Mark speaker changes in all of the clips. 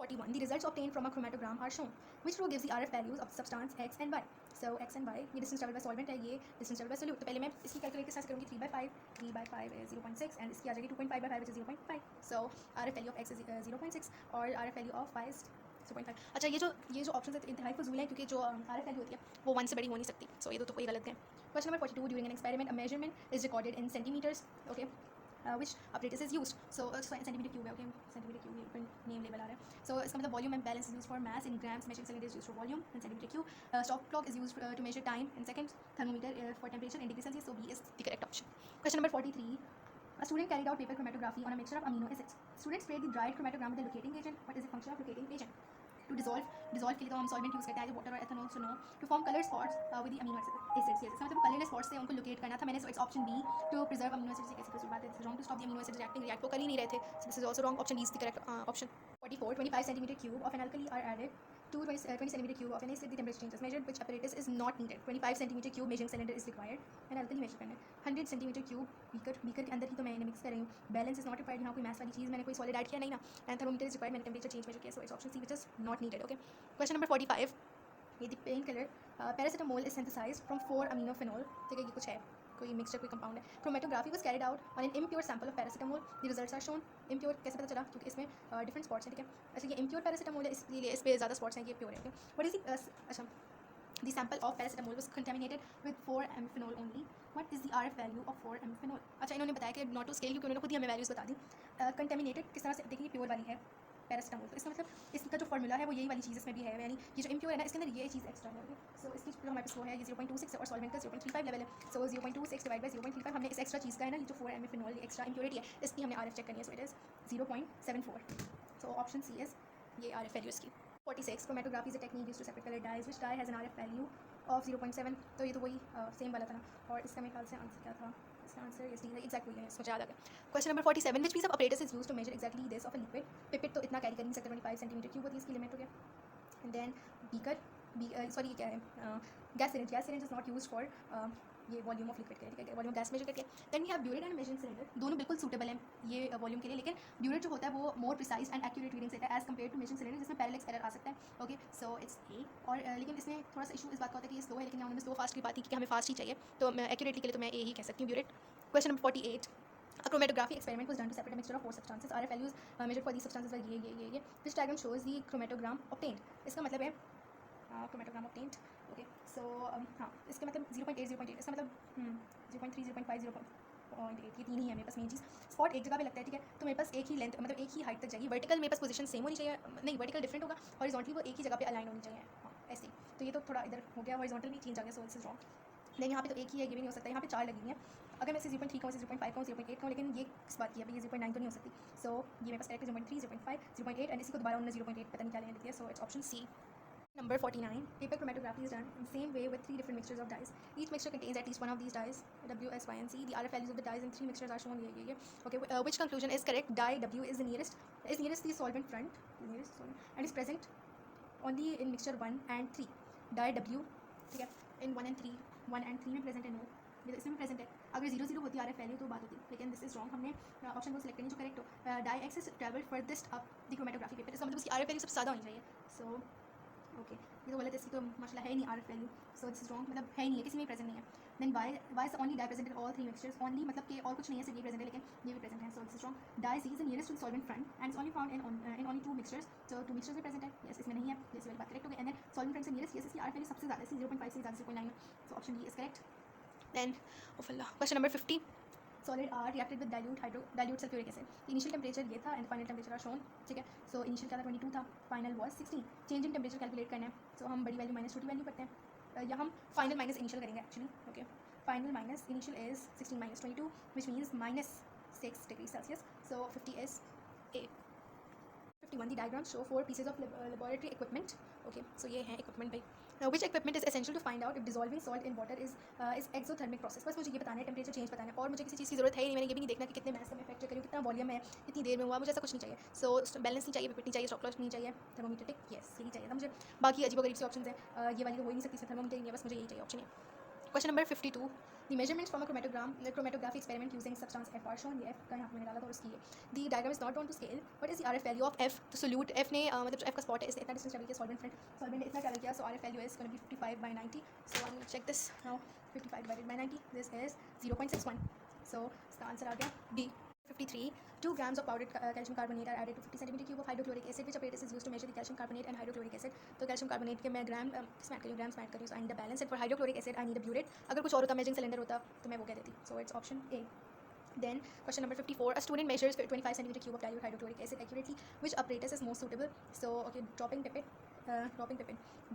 Speaker 1: 41. The results obtained from a chromatogram are shown. Which row gives the RF values of substance X and Y? So X and Y, ये distance traveled by solvent है, ये distance traveled by solute. तो पहले मैं इसकी calculate किस तरह से करूँगी 3/5 is 0.6 and इसकी आ जाएगी 2.5/5 which is 0.5. So RF value of X is 0.6 और RF value of Y is 0.5. अच्छा ये जो ऑप्शन है इंतहाई फजूल है क्योंकि जो RF वैल्यू होती है वो 1 से बड़ी हो नहीं सकती. सो ये तो कोई गलत है. Question number 42. During an experiment, a measurement is recorded in centimeters. Okay. Which apparatus is used? So centimeter cube है, okay, centimeter cube ये नेम लेवल आ रहा है. So इसका मतलब volume and balance is used for mass in grams, measuring cylinder is used for volume in centimeter cube. Stop clock is used to measure time in seconds. Thermometer for temperature in degrees Celsius. So B is the correct option. Question number 43. A student carried out paper chromatography on a mixture of amino acids. Student sprayed the dried chromatogram with a locating agent. What is the function of locating agent? To dissolve के लिए तो हम solvent use करते हैं, water और ethanol. So no. To form colored spots with the amino acids. Yes. इसका मतलब colored spots से उनको locate करना था मैंने. So it's option B. To preserve amino acids. कैसी फजूल बात है. This is wrong. To stop the amino acids reacting. React वो कर ही नहीं रहे थे. So this is also wrong. Option D is the correct option. 44. 25 centimeter cube of an alkali are added to 20 centimeter cube of an acid. The temperature changes measured. Which apparatus is not needed? 25 centimeter cube measuring cylinder is required. And alkali measure करना है. 100 centimeter cube beaker के अंदर ही तो मैं इन्हें mix कर रही हूँ. Balance is not required. यहाँ कोई mass वाली चीज़ मैंने कोई solid ऐड किया नहीं ना. And thermometer is required. मैंने temperature change measure किया. So it's option C which is not needed. Okay. Question number 45. ये the painkiller paracetamol is synthesized from 4 aminophenol. ठीक है ये कुछ है कोई मिक्सचर कोई कंपाउंड है. Chromatography was carried out on an impure sample of paracetamol. The results are shown. Impure कैसे पता चला क्योंकि इसमें different spots हैं. ठीक है. अच्छा ये impure paracetamol है इसलिए इस पे ज़्यादा spots हैं. ये pure है. Okay. What is the अच्छा the sample of paracetamol was contaminated with 4 aminophenol only. What is the RF value of 4 aminophenol? अच्छा इन्होंने बताया कि not to scale क्योंकि उन्होंने खुद ही हमें values बता दी. Contaminated किस तरह से देखिए प्योर वाली है पैरासिटामोल. तो इसका मतलब इसका जो फॉर्मूला है वो यही वाली चीज़ इसमें भी है. यानी ये जो इम्प्योर है ना इसके अंदर ये चीज़ एक्स्ट्रा है. सो इसकी जो हमारे पास वो है ये 0.26 है और सॉल्वेंट का 0.35 लेवल है. सो 0.26 डिवाइड बाय 0.35 हमने इस एक्स्ट्रा चीज़ का है ना ये जो 4 aminophenol एक्स्ट्रा इम्प्योरिटी है इसकी हमने RF चेक करनी है. So it is 0.74. So option C is ये RF वैल्यू इसकी. 46. Chromatography is a technique used to separate colored dyes. Which dye has an RF value of 0.7? तो ये तो वही सेम वाला था ना. और इसका मेरे ख्याल से आंसर क्या था. इसका आंसर इस एग्जैक्ट वही है. मुझे याद आ गया. Question number 47. Which piece of apparatus is used to measure exactly this of a liquid? Pipette तो इतना कैरी कर नहीं सकते. 25 सेंटीमीटर क्यूब होती है इसकी लिमिट हो गया. एंड देन बीकर सॉरी ये क्या है gas cylinder is not use for ये वॉल्यूम ऑफ लिक्विड के लिए. ठीक है वॉल्यूम गैस मेजर करके. Then we have burette and measuring cylinder. दोनों बिल्कुल सूटेबल हैं ये वॉल्यूम के लिए. लेकिन ब्यूरेट जो होता है वो more precise and accurate readings देता है as compare to measuring cylinder जिसमें पैरेलक्स एरर आ सकता है. Okay so it's A. और लेकिन इसमें थोड़ा सा इशू इस बात का होता है कि ये स्लो है लेकिन यहाँ हमें स्लो फास्ट की बात थी कि हमें फास्ट ही चाहिए. तो एक्यूरेटली के लिए तो मैं ए ही कह सकती हूँ burette. Question number 48. A chromatography experiment was done to separate a mixture of 4 substances. RF values measured for these substances were ये. This diagram shows the chromatogram obtained. इसका मतलब है chromatogram obtained. Okay. So हाँ इसका मतलब 0.8 0.8 इसका मतलब 0.3 0.5 0.8 ये तीन ही है मेरे पास मेन चीज़. स्पॉट एक जगह पे लगता है. ठीक है तो मेरे पास एक ही लेंथ मतलब एक ही हाइट तक जाएगी. वर्टिकल मेरे पास पोजीशन सेम होनी चाहिए. नहीं वर्टिकल डिफरेंट होगा. हॉरिजॉन्टली वो एक ही जगह पे अलाइन होनी चाहिए. हाँ ऐसे. तो ये तो थोड़ा इधर हो गया. हॉरिजॉन्टल भी चेंज आ गया. So it's wrong. लेकिन यहाँ पे तो एक ही है ये भी नहीं हो सकता. यहाँ पे 4 लगी हुई हैं. अगर मैं इसे 0.3 कहूँ 0.5 कहूँ 0.8 कहूँ लेकिन ये किस बात की है. ये 0.9 तो नहीं हो सकती. सो ये मेरे पास करेक्ट है 0.3 0.5 0.8 एंड इसी को दोबारा उन्होंने 0.8 पता नहीं क्या लेने लिया. So it's option C. Number 49. Paper chromatography is done in the same way with 3 different mixtures of dyes. Each mixture contains at least one of these dyes, W, S, Y, and Z. The RF values of the dyes in 3 mixtures are shown. Okay. Which conclusion is correct? Dye W is the nearest the solvent front, and is present only in mixture 1 and 3. Dye W, ठीक है, in 1 and 3 में present है. No, ये तो इसमें present है. अगर 0 होती RF वैल्यू तो बात होती. लेकिन दिस इज रॉन्ग. हमने ऑप्शन को सिलेक्ट करनी जो करेक्ट हो. Dye X is travelled farthest up the chromatography paper. इसका मतलब उसकी RF वैल्यू सबसे ज़्यादा होनी चाहिए. सो ओके ये तो गलत है. इसकी तो माशाल्लाह है ही नहीं RF value. So this is wrong. मतलब है ही नहीं है किसी में प्रेजेंट नहीं है. Then Y is only dye present in all 3 mixtures. Only मतलब कि और कुछ नहीं है सिर्फ ये प्रेजेंट है लेकिन ये भी प्रेजेंट है. So this is wrong. Dye C is the nearest to solvent front and is only found in only 2 mixtures. So 2 mixtures में प्रेजेंट है. यस इसमें नहीं है. यस वाली बात करेक्ट हो गई. एंड देन सॉल्वेंट फ्रंट से नियरेस्ट यस इसकी RF वैल्यू सबसे ज़्यादा है. 0.5 से ज़्यादा 0.9. So option D is correct. Then question number 50. Solid R reacted with dilute sulfuric acid. Initial temperature ये था and final temperature are shown. ठीक है. So initial क्या था 22 था. Final was 16. Change in temperature calculate करना है. So हम बड़ी वैल्यू माइनस छोटी वैल्यू करते हैं. या हम final माइनस इनिशियल करेंगे actually. Okay final minus initial is 16 minus 22 which means minus 6 degrees Celsius. So 50 is A. 51. The diagrams show 4 pieces of laboratory equipment. Okay, so ये है equipment भाई. Now, which equipment is essential to find out if dissolving salt in water is exothermic process. बस मुझे ये बताना है temperature change बताना है और मुझे किसी चीज़ की ज़रूरत है ही नहीं. मैंने ये भी नहीं देखना कि कितने मैस का मैं फैक्चर करूँ कितना वॉल्यूम है कितनी देर में हुआ. मुझे ऐसा कुछ नहीं चाहिए. सो बैलेंस नहीं चाहिए पिपेट नहीं चाहिए स्टॉप लॉस नहीं चाहिए थर्मोमीटर. ठीक यस यही चाहिए था मुझे. बाकी अजीब गरीब से ऑप्शन है. ये वाली तो हो ही नहीं सकती. थर्मोमीटर नहीं है बस मुझे यही चाहिए ऑप्शन है. Question number 52. The measurements from a chromatography experiment using substance F are shown. ये F का यहाँ पे मैंने डाला था और उसकी है. The diagram is not drawn to scale. What is the RF value of F? तो solute F ने मतलब जो F का spot है इसने इतना distance travel किया solvent ने इतना travel किया, so RF value is going to be 55/90. So I'm going to check this now. 55 divided by 90. This is 0.61. So इसका आंसर आ गया B. 53. 2 grams of powdered calcium carbonate are added to 50 centimeter cube of hydrochloric acid, which apparatus is used to measure the calcium carbonate and hydrochloric acid. तो calcium carbonate के मैं ग्राम इसमें add करी हूँ, grams में add करी हूँ. So I need a balance, and for hydrochloric acid I need a burette. अगर कुछ और होता measuring cylinder होता तो मैं वो कह देती. So it's option A. Then question number 54. A student measures 25 centimeter cube of dilute hydrochloric acid accurately. Which apparatus is most suitable? So okay, dropping pipette,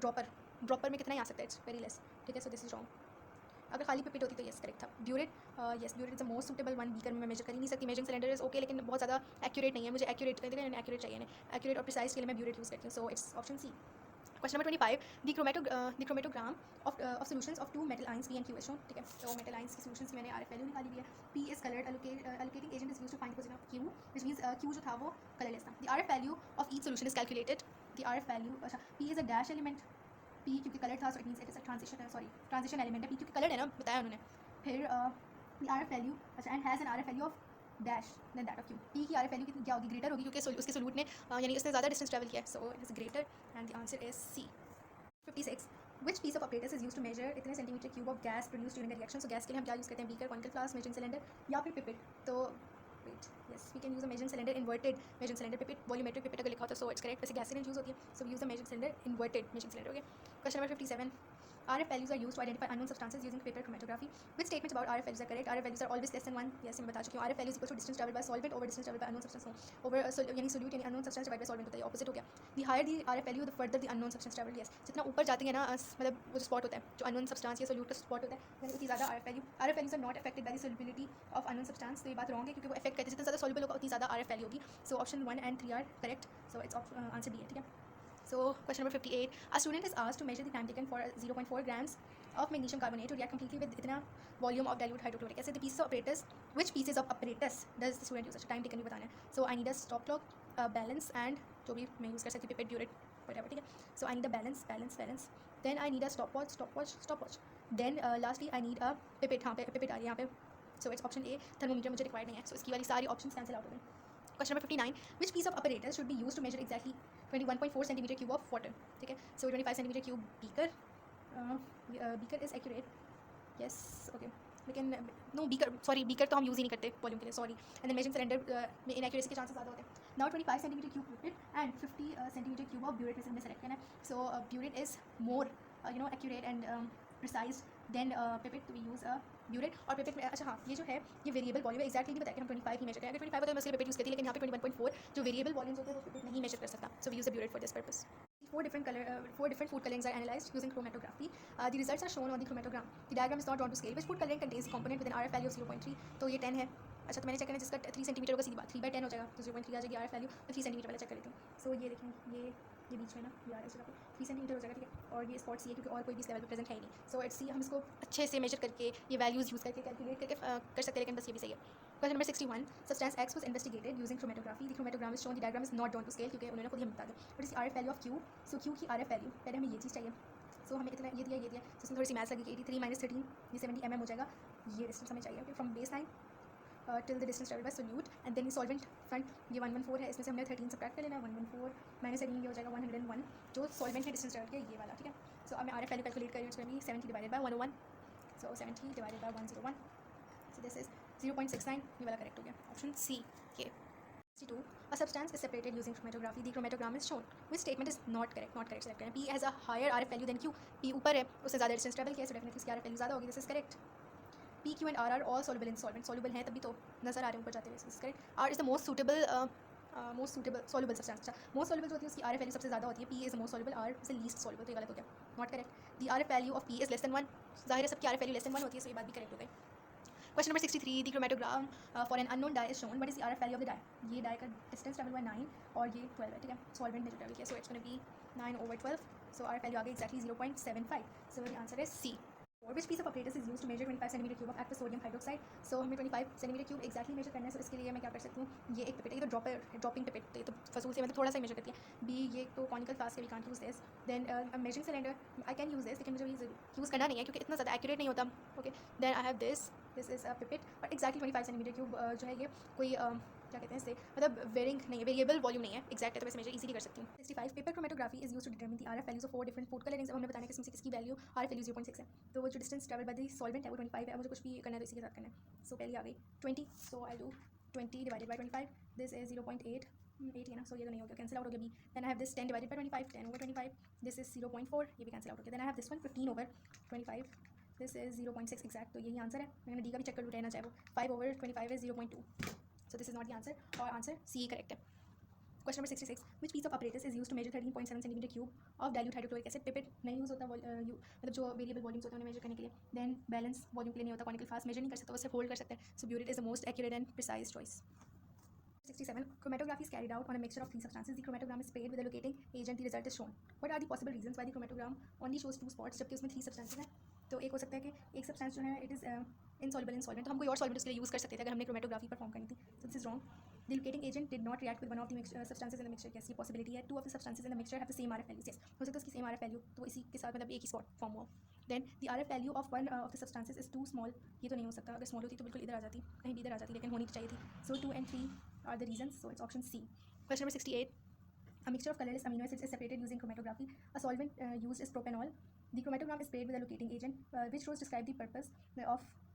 Speaker 1: dropper में कितना ही आ सकता है? It's very less. ठीक है, so this is wrong. अगर खाली pipette होती तो येस करेक्ट था. Burette, yes burette is the most suitable one. Beaker में मैं मेजर कर ही नहीं सकती. मेजरिंग सिलेंडर इज ओके लेकिन बहुत ज़्यादा एक्यूरेट नहीं है. मुझे एक्यूरेट चाहिए नहीं. एक्यूरेट और प्रिसाइज के लिए मैं ब्यूरेट यूज़ करती हूँ. So it's option C. Question number 25. The chromatogram of solutions of two metal ions P and Q is shown. ठीक है, तो metal ions की solutions मैंने RF value निकाली हुई है. P is colored. Allocating agent is used to find the position of Q, which means Q जो था वो colorless था. The RF value of each solution is calculated. The RF value, अच्छा, P is a dash element. P क्योंकि colour था, so it means it is a transition element है. P क्योंकि colour है ना, बताया उन्होंने. फिर the RF value, अच्छा, and has an RF value of dash than that of Q. P की RF value कितनी क्या होगी? ग्रेटर होगी क्योंकि उसके सोल्यूट ने यानी उसने ज़्यादा डिस्टेंस ट्रैवल किया है. So it is greater and the answer is C. 56. Which piece of apparatus is used to measure इतने centimetre cube of gas produce during the reaction? So gas के लिए हम क्या यूज़ करते हैं? Beaker, conical flask, measuring cylinder या फिर pipette. तो wait, yes, we can use a measuring cylinder, inverted measuring cylinder, pipette, volumetric pipette अगर लिखा होता है, so it's correct. वैसे गैस के लिए यूज़ होती है, so we use the measuring cylinder, inverted measuring cylinder. Okay. Question number 57. RF values are used to identify unknown substances using paper chromatography. Which statements about RF values are correct? RF values are always less than 1. Yes, मैं बता चुकी हूँ. RF values equals to distance traveled by solvent over distance traveled by unknown substance. Over यानी solute यानी unknown substance divided by solvent होता है, opposite हो गया. The higher the RF value, the further the unknown substance traveled. Yes, जितना ऊपर जाती है ना मतलब वो जो spot होता है, जो unknown substance या solute का spot होता है, यानी उतनी ज़्यादा RF values are not affected by the solubility of unknown substance. तो ये बात wrong है क्योंकि वो affect करते हैं, जितना ज़्यादा soluble होगा उतनी ज़्यादा RF value होगी. So option 1 and 3 are correct. So it's answer B है, ठीक है. So question number 58. A student is asked to measure the time taken for 0.4 grams of magnesium carbonate to react completely with इतना volume of dilute hydrochloric acid. The pieces of apparatus, which pieces of apparatus does the student use? अच्छा, time taken भी बताना है. So I need a stop clock, balance and जो भी मैं use कर सकती हूँ, pipette, burette, whatever, ठीक है. So I need a balance. Then I need a stopwatch. Then lastly I need a pipette. हाँ, pipette आ रही है यहाँ पे. So it's option A. Thermometer मुझे required नहीं है. So इसकी वाली सारी options cancel out हो गई. Question number 59. Which piece of apparatus should be used to measure exactly 21.4 centimeter cube of water? ठीक है, so 25 centimeter cube beaker. Beaker is accurate. Yes, okay. लेकिन नो beaker तो हम यूज़ ही नहीं करते volume के लिए, sorry. And then measuring cylinder में इनएक्यूरेसी के चांसेस ज़्यादा होते हैं. Now 25 centimeter cube pipette and 50 centimeter cube of burette में सेलेक्ट करना है. सो burette is more accurate and precise than pipette. we use a burette. और pipette में अच्छा हाँ, ये जो है ये वेरिएबल वॉल्यूम है. एक्जैक्टली नहीं बताया कि हम 25 ही मेजर करें. अगर 25 होता है मैं उसके लिए pipette यूज़ करती, लेकिन यहाँ पे 21.4 जो वेरिएबल वॉल्यूम्स होते हैं वो pipette नहीं मेजर कर सकता. So we use a burette for this purpose. Four different food colorings are analyzed using chromatography. The results are shown on the chromatogram. The diagram is not drawn to scale. Which food coloring contains a component with an RF value of 0.3? तो ये 10 है. अच्छा, तो मैंने check करना जिसका 3 centimetre होगा, सीधी बात 3/10 हो जाएगा, तो 0.3 आ जाएगी RF वैल्यू. मैं 3 सेंटीमीटर वाला चेक कर लेती हूँ. सो ये देखें, ये बीच में ना ये इस जगह पे 3 सेंटीमीटर हो जाएगा, ठीक है. और ये स्पॉट सी है क्योंकि और कोई भी इस लेवल पे प्रेजेंट है ही नहीं. सो इट्स सी. हम इसको अच्छे से मेजर करके ये वैल्यूज़ यूज़ करके कैलकुलेट करके कर सकते हैं, लेकिन बस ये भी सही है. Question number 61. Substance X was investigated using chromatography. The chromatogram is shown. The diagram is not drawn to scale क्योंकि उन्होंने खुद ही हमें बता दिया. What is the RF value of Q? So Q की RF value, पहले हमें ये चीज़ चाहिए. सो हमें इतना ये दिया. तो इसमें थोड़ी सी मैथ्स लगी. 83 - 13 ये 70 mm हो जाएगा. ये डिस्टेंस हमें चाहिए. From base line till the distance travelled by solute. And then solvent front ये 114 है. इसमें से हमने 13 सब्ट्रैक्ट कर लेना है. 114 - 13 ये हो जाएगा 101 जो सॉल्वेंट है डिस्टेंस ट्रेवल किया ये वाला, ठीक है. सो अब मैं RF वैल्यू कैलकुलेट कर रही हूँ. इसमें 70 divided by 101. So 70 divided by 101. So this is 0.69. ये वाला करेक्ट हो गया. Option C. ये 62. A substance is separated using chromatography. The chromatogram is shown. Which statement is not correct? Select करें. P has a higher RF value than Q. P ऊपर है, उससे ज़्यादा डिस्टेंस ट्रैवल किया, so definitely इसकी RF value ज़्यादा होगी. This is correct. P, Q and R are all soluble in solvent. Soluble हैं तभी तो नज़र आ रहे हैं ऊपर जाते हुए. This is correct. R is the most suitable soluble substance. अच्छा, most soluble जो होती है उसकी RF वैल्यू सबसे ज़्यादा होती है. P is the most soluble, R is the least soluble. तो ये गलत हो गया. Not correct. The RF value of P is less than 1. ज़ाहिर है सबकी RF वैल्यू less than 1 होती है, so ये बात भी correct हो गई. Question number 63. The chromatogram for an unknown dye is shown. What is the RF value of the dye? ये dye का distance travel by 9 और ये 12 है, ठीक है. Solvent ने जो travel किया, so it's going to be 9/12. So RF value आ गई exactly 0.75. So the answer is C. और which piece of apparatus is used to measure 25 cm cube of aqueous sodium hydroxide? So हमें 25 cm cube exactly major करना है. सो इसके लिए मैं क्या कर सकती हूँ, ये एक पिपेट है, ये तो ड्रॉपिंग पिपेट, तो ये तो फजूल से मतलब थोड़ा सा ही मेजर करती है. बी ये तो कॉनिकल फ्लास्क है, we can't use this. Then measuring cylinder I can use this, लेकिन मुझे यूज़ करना नहीं है क्योंकि इतना ज़्यादा एक्यूरेट नहीं होता. Okay, then I have this is a pipette, और एक्जैक्टली 25 cm क्यूब जो है ये कोई क्या कहते हैं इससे, मतलब वेरिंग नहीं है, वेरिएबल वॉल्यूम नहीं है, एक्जैक्ट है, तो मैं मेजर इजीली कर सकती हूँ. 65 paper chromatography is use to determine the RF values of 4 different food colourings. अब हमने बताना है किसमें से किसकी वैल्यू आरएफ वैल्यू 0.6 है. तो वो जो distance travel by the solvent है वो 25 है. मुझे कुछ भी करना है तो इसी के साथ करना है. सो पहले आ गई 20, so I do 20 divided by 25. This is 0.8 8 है ना, सो ये तो नहीं हो गया, कैंसिल आउट हो गया. B then I have this 10 divided by 25, 10 over 25. This is 0.4, ये भी कैंसिल आउट हो गया. Then I have this one 15 over 25. This is 0.6 exact, तो यही आंसर है. मैंने डी का भी चेक कर लूँ, रहना चाहे वो 5 over 25 is 0.2. So this is not the answer, और आंसर C correct है. Question number 66. Which piece of apparatus is used to measure 13.7 cm cube of dilute hydrochloric acid? Pipette नहीं यूज़ होता, मतलब जो वेरिएबल वॉल्यूम्स होते हैं उन्हें major करने के लिए. देन बैलेंस वॉल्यूम के लिए नहीं होता. कॉनिकल फ्लास्क मेजर नहीं कर सकता, वो सिर्फ होल्ड कर सकता है. So burette is the most accurate and precise choice. 67. Chromatography is carried out on a mixture of 3 substances. The chromatogram is sprayed with a locating agent. The result is shown. What are the possible reasons why the chromatogram only shows 2 spots जबकि उसमें 3 substances हैं? तो एक हो सकता है कि एक सब्सटेंस जो है it is insoluble in solvent, तो हम कोई और सॉल्वेंट उसके लिए यूज़ कर सकते थे अगर हमने क्रोमेटोग्राफी परफॉर्म करनी थी. सो this is wrong. The locating agent did not react with one of the substances in the mixture. Yes, ये possibility है. 2 of the substances in the mixture have the same RF values. Yes, हो सकता है उसकी same RF value, तो इसी के साथ मतलब एक ही spot form हुआ. Then the RF value of one of the substances is too small. ये तो नहीं हो सकता, अगर small होती तो बिल्कुल इधर आ जाती, कहीं भी इधर आ जाती, लेकिन होनी तो चाहिए थी. So 2 and 3 are the reasons. So it's option C. Question number 68. A mixture of colorless amino acids is separated using chromatography. A solvent used is propanol. The chromatogram is sprayed with a locating agent. Which rows describe the purpose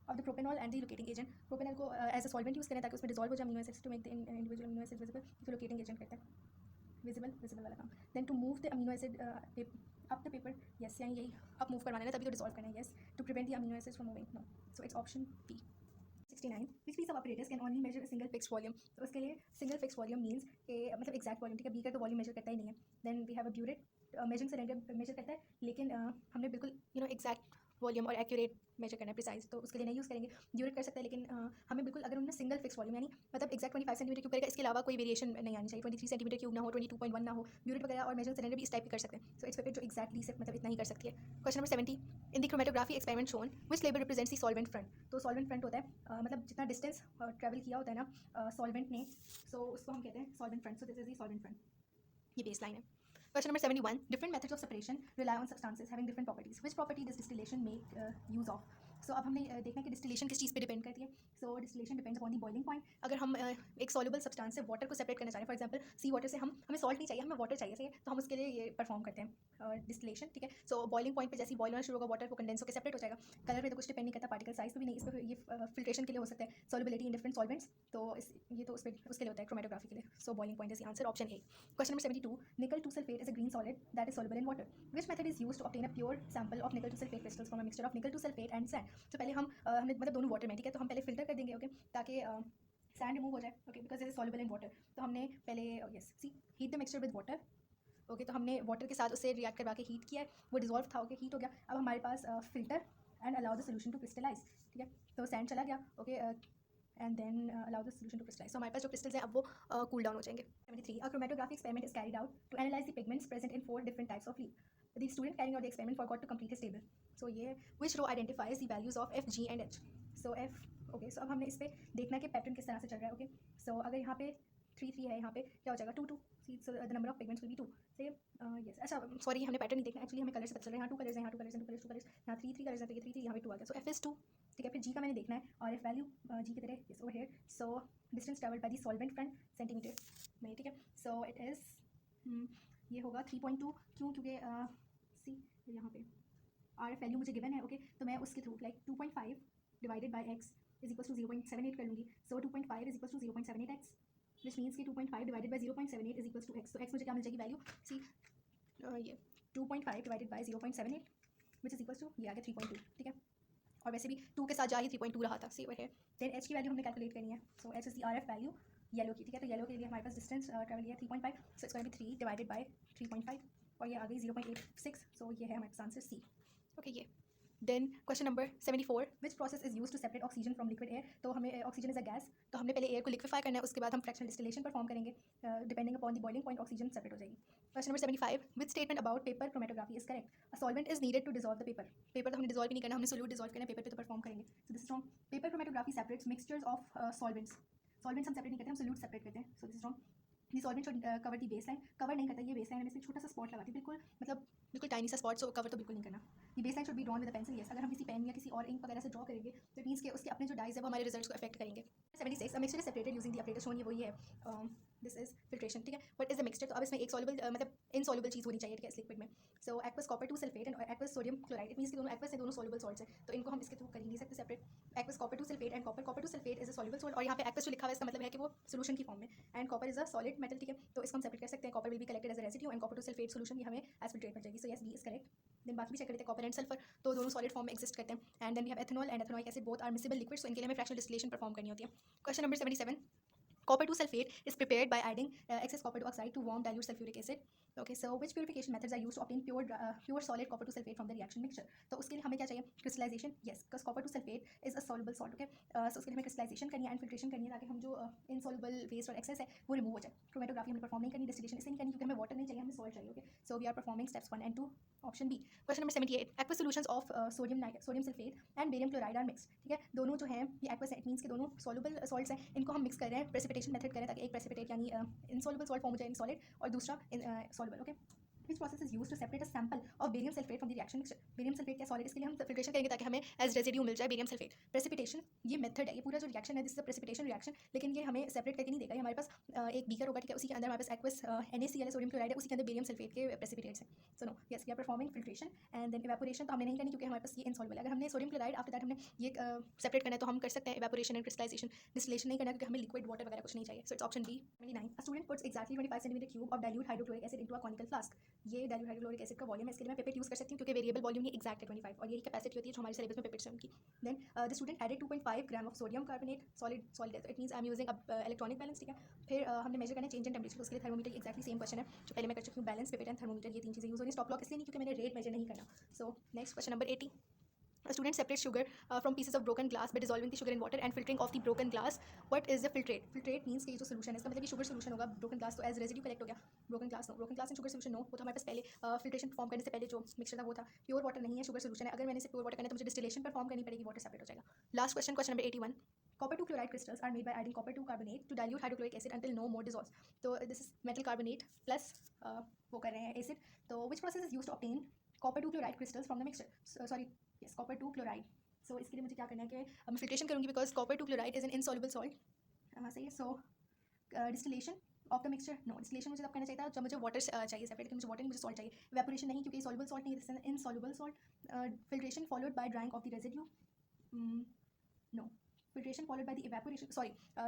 Speaker 1: of the propanol and the locating agent? Propanol को as a solvent use करें ताकि उसमें dissolve हो जाए amino acids to make the individual amino acids visible. तो locating agent करता है visible वाला काम. Then to move the amino acid up the paper, yes, यानी यही up move करवाना है तभी तो dissolve करना है. Yes, to prevent the amino acids from moving. No, so it's option B. 69. Which piece of apparatus can only measure a single fixed volume? तो उसके लिए single fixed volume means कि मतलब exact volume, ठीक है. Beaker तो volume measure करता ही नहीं है. Then we have a burette. Measuring cylinder measure करता है, लेकिन हमने बिल्कुल एग्जैक्ट वॉल्यूम और एक्यूरेट मेजर करना है, प्रिसाइज, तो उसके लिए नहीं यूज़ करेंगे. ड्यूरेट कर सकता है, लेकिन हमें बिल्कुल अगर उन्होंने सिंगल फिक्स वॉल्यूम यानी मतलब एक्जैक्ट 25 सेंटीमीटर क्यूब करेगा, इसके अलावा कोई वेरिएशन नहीं आनी चाहिए. 23 सेंटीमीटर क्यूब ना हो, 22.1 ना हो. ड्यूरेट वगैरह और मेजरिंग सिलेंडर भी इस टाइप की कर सकते हैं. सो इट्स पेपर जो एक्जैक्टली सिर्फ मतलब इतना ही कर सकती है. Question number 70. In the chromatography experiment shown which label represents the solvent front? तो सॉल्वेंट फ्रंट होता है मतलब जितना डिस्टेंस ट्रैवल किया होता है ना सॉल्वेंट ने, सो उसको हम कहते हैं solvent front. So this is the solvent front, ये बेस लाइन है. Question number 71. Different methods of separation rely on substances having different properties. Which property does distillation make use of? So अब हमने देखना है कि डिस्टिलेशन किस चीज़ पे depend करती है. So distillation depends upon the boiling point. अगर हम एक सॉल्युबल सब्सटेंस से वाटर को सेपरेट करना चाह रहे हैं, फॉर एग्जांपल सी वाटर से हमें सॉल्ट नहीं चाहिए, हमें वाटर चाहिए, सही है, तो हम उसके लिए ये परफॉर्म करते हैं डिस्टिलेशन, ठीक है. सो बॉइलिंग पॉइंट पे जैसे ही बॉइल होना शुरू होगा वाटर को कंडेंस होकर सेपरेट हो जाएगा. कलर पे तो कुछ डिपेंड नहीं करता, पार्टिकल साइज पे भी नहीं. इस पर ये फिल्ट्रेशन के लिए हो सकता है, सॉल्युबिलिटी इन डिफरेंट सॉल्वेंट्स, तो ये तो उसके लिए होता है क्रोमेटोग्राफी के लिए. सो boiling point is the answer, option A. Question number 72. Nickel 2 sulfate is a green solid that is soluble in water. Which method is used to obtain a pure sample of nickel 2 sulfate crystals from a mixture of nickel 2 sulfate and sand? तो पहले हमने मतलब दोनों water में, ठीक है, तो हम पहले फिल्टर कर देंगे, ओके, ताकि सैंड रिमूव हो जाए, okay, because it is soluble in water. तो हमने पहले yes C heat the mixture with water, okay, तो हमने वाटर के साथ उसे रिएक्ट करवा के हीट किया है, वो डिजॉल्व था, ओके, हीट हो गया. अब हमारे पास filter and allow the solution to crystallise, ठीक है, तो सैंड चला गया, okay, and then allow the solution to crystallise. तो हमारे पास जो क्रिस्टल्स हैं अब वो कूल डाउन हो जाएंगे. 73. A chromatography experiment is carried out to analyze the pigments present in 4 different types of leaf. The student carrying out the experiment forgot to complete his table. So ये which row identifies the values of F, G and H? So F, okay, so अब हमने इस पे देखना है कि pattern किस तरह से चल रहा है, ओके. सो अगर यहाँ पे 3 3 है, यहाँ पे क्या हो जाएगा 2 2. So the number of pigments will be 2. सही है, यस. अच्छा सॉरी, हमने पैटर्न नहीं देखना, एक्चुअली हमें कलर से पता चल रहा है. यहाँ 2 कलर्स हैं, यहाँ 2 कलर्स हैं, 2 कलर्स, 2 कलर्स, यहाँ 3 3 कलर्स हैं, तो ये 3 3, यहाँ पे 2 आ गया. सो F is 2, ठीक है. फिर G का मैंने देखना है, और F वैल्यू G की तरह yes over here. So distance travelled by the solvent front centimetre में, ठीक है. सो इट इज़ ये होगा 3.2. क्यों? क्योंकि सी यहाँ पे RF वैल्यू मुझे गिवन है, ओके, तो मैं उसके through like 2.5 divided by x is equal to 0.78 कर लूँगी. So 2.5 is equal to 0.78x, which means कि 2.5 divided by 0.78 is equal to x. तो x मुझे क्या मिल जाएगी वैल्यू, सी ये 2.5 divided by 0.78 which is equal to ये आ गया 3.2, ठीक है. और वैसे भी 2 के साथ जा ही 3.2 रहा था, सी ओवर हियर. देन h की वैल्यू हमने कैलकुलेट करनी है. सो h is the RF value yellow की, ठीक है. तो येलो के लिए हमारे पास डिस्टेंस ट्रैवल किया 3.5, so it's going to be 3 divided by 3.5, और ये आ गई 0.86. सो ये है हमारे पास आंसर सी, ओके. ये then question number 74, which process is use to separate oxygen from liquid air. तो हमें ऑक्सीजन इज अ गैस, तो हमने पहले एयर को लिक्विफाई करना है, उसके बाद हम फ्रैक्शनल डिस्टिलेशन परफॉर्म करेंगे, depending upon the boiling point oxygen separate हो जाएगी। Question number 75, which statement about paper chromatography is correct. A solvent is needed to dissolve the paper. Paper तो हमने डिसॉल्व ही नहीं करना, हमने सोल्यूट डिसॉल्व करना है, पेपर पे तो परफॉर्म करेंगे। सो this is wrong. Paper chromatography separates mixtures of solvents. Solvents हम सेपरेट नहीं करते, हम सोल्यूट सेपरेट करते हैं। सो this is wrong. The solvent should cover the base line. Cover नहीं करता, ये बेस लाइन है, इसमें छोटा सा स्पॉट लगाती है, बिल्कुल मतलब बिल्कुल टाइनी सा स्पॉट, सो कवर तो बिल्कुल नहीं करना। ये base line should be drawn with pencil. Yes, अगर हम किसी पेन या किसी और इंक वगैरह से ड्रॉ करेंगे तो इट मीन्स कि उसके अपने जो डाइज है वो हमारे रिजल्ट्स को अफेक्ट करेंगे। 76, a mixture is separated using the operator shown, ये वही है, दिस इज फिल्ट्रेशन, ठीक है। व्हाट इज द मिक्सचर, तो अब इसमें एक सॉल्युबल मतलब इनसॉल्युबल चीज़ होनी चाहिए, ठीक है, इस लिक्विड में। So aqueous copper 2 sulphate and aqueous sodium chloride, it means कि दोनों एक्वस है, दोनों सॉल्युबल सॉल्ट्स हैं, तो इनको हम इसके थ्रू कर ही नहीं सकते separate. Aqueous copper 2 sulphate and copper 2 sulphate is a soluble salt, और यहाँ पे एक्वस जो लिखा हुआ है इसका मतलब है कि वो सोल्यूशन की फॉर्म में, and copper is a solid metal, ठीक है, तो इसको हम सेपरेट कर सकते हैं। Copper will be collected as a residue and copper 2 sulphate solution ये हमें एज फिल्ट्रेट मिल जाएगी। So yes, B is correct. Then बाकी भी चेक करते हैं, कॉपर एंड सल्फर तो दोनों सॉलिड फॉर्म में एक्सिस्ट करते हैं। And then we have ethanol and ethanoic acid, both are miscible liquids, so इनके लिए हमें फ्रैक्शनल डिस्टिलेशन परफॉर्म करनी होती है। Question number 77, copper 2 sulfate is prepared by adding excess copper 2 oxide to warm dilute sulfuric acid. Okay, so which purification methods are used to obtain pure solid copper 2 sulfate from the reaction mixture? तो उसके लिए हमें क्या चाहिए, crystallization. Yes, because copper 2 sulfate is a soluble salt. Okay, so उसके लिए हमें crystallization करनी है एंड filtration करनी है, ताकि हम जो insoluble waste और excess है वो remove हो जाए। Chromatography हमने perform नहीं करनी, distillation इसलिए नहीं करनी क्योंकि हमें water नहीं चाहिए, हमें salt चाहिए। Okay, so we are performing steps 1 and 2, option B. Question number 78, aqueous solutions of sodium sulfate and barium chloride are mixed. ठीक है, दोनों जो हैं ये aqueous है, it means कि दोनों soluble salts हैं, इनको हम mix कर रहे हैं, precipitation method कर रहे हैं, ताकि एक precipitate यानी insoluble salt form हो जाए solid, और दूसरा soluble. Okay, which process is used to separate a sample of barium sulfate from the reaction mixture? barium sulfate क्या solid, इसके लिए हम filtration करेंगे ताकि हमें as residue मिल जाए barium sulfate. precipitation ये method है, ये पूरा जो reaction है this is a precipitation reaction, लेकिन ये हमें separate करके नहीं देगा। ये हमारे पास एक beaker होगा, ठीक है, उसी के अंदर हमारे पास aqueous NaCl सोडियम क्लोराइड है, उसी के अंदर barium sulfate के precipitates हैं। So no, yes, we are performing filtration and then evaporation तो हमने नहीं करनी क्योंकि हमारे पास ये insoluble है। अगर हमने सोडियम क्लोराइड आफ्टर दैट हमने ये सेपरेट करना है तो हम कर सकते हैं evaporation and crystallization। distillation नहीं करना क्योंकि हमें liquid water वगैरह कुछ नहीं चाहिए। So it's option B. 29, a student puts exactly 25 centimeter cube of dilute hydrochloric acid into a conical flask. ये dilute hydrochloric acid का वॉल्यूम है, इसके लिए मैं पिपेट यूज़ कर सकती हूँ क्योंकि वेरिएबल वॉल्यूम ही एक्जैक्ट है 25, और यही कैपेसिटी होती है जो हमारे सिलेबस में पिपेट्स हैं उनकी। Then the student added 2.5 gram of sodium carbonate solid it means I am using electronic balance, ठीक है। फिर हमने मेजर करना है चेंज इन टेम्परेचर, उसके लिए थर्मोमीटर एक्जैक्टली सेम क्वेश्चन है जो पहले मैं कर चुकी हूँ। बैलेंस, पिपेट एंड थर्मोमीटर, ये तीन चीज़ें यूज़ हो रही हैं। स्टॉप लॉक इसलिए नहीं क्योंकि मैंने रेट मेजर नहीं करना। So next question number 80, a student separates sugar from pieces of broken glass by dissolving the sugar in water and filtering off the broken glass. What is the filtrate? Filtrate means कि ये जो solution है इसका मतलब ये sugar solution होगा, broken glass तो as residue collect हो गया। broken glass no, broken glass and sugar solution no, वो तो हमारे पास पहले filtration perform करने से पहले जो mixture था वो था। pure water नहीं है, sugar solution है। अगर मैंने इसे pure water करना है तो मुझे distillation perform करनी पड़ेगी, water separate हो जाएगा। Last question, question number 81, copper 2 chloride crystals are made by adding copper 2 carbonate to dilute hydrochloric acid until no more dissolves. तो this is metal carbonate plus वो कर रहे हैं acid, तो which process is used to obtain copper 2 chloride crystals from the mixture? Sorry, yes, copper 2 chloride. सो इसके लिए मुझे क्या करना है कि मैं फिल्ट्रेशन करूँगी because copper 2 chloride is an insoluble salt. सही है। So distillation of the mixture no, distillation मुझे तब करना चाहिए था जब मुझे वाटर चाहिए सेपरेट, मुझे वाटर नहीं, मुझे सॉल्ट चाहिए। इवेपोरेशन नहीं क्योंकि सॉल्युबल सॉल्ट नहीं है, insoluble salt. Filtration followed by drying of the residue no, filtration followed by the evaporation.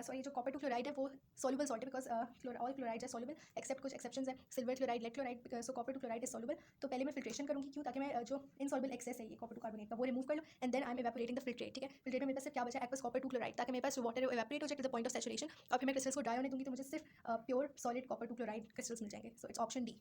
Speaker 1: Sorry जो कॉपर 2 क्लोराइड है वो सॉल्युबल सॉल्ट है because all chlorides are soluble except कुछ एक्सेप्शंस है, silver chloride, lead chloride. So copper 2 chloride is soluble, तो पहले मैं filtration करूँगी क्यों, ताकि मैं जो इनसॉल्युबल एक्सेस है ये कॉपर 2 कार्बोनेट का वो रिमूव कर लूँ and then I am evaporating the filtrate, ठीक है। फिल्ट्रेट में मेरे पास सिर्फ क्या बचा, एक्वस कॉपर 2 क्लोराइड, ताकि मेरे पास वाटर इवेपोरेट हो जाए to the point of saturation, और फिर मैं क्रिस्टल्स को ड्राई होने दूँगी तो मुझे सिर्फ pure solid copper 2 chloride crystals मिल जाएंगे। So it's option D.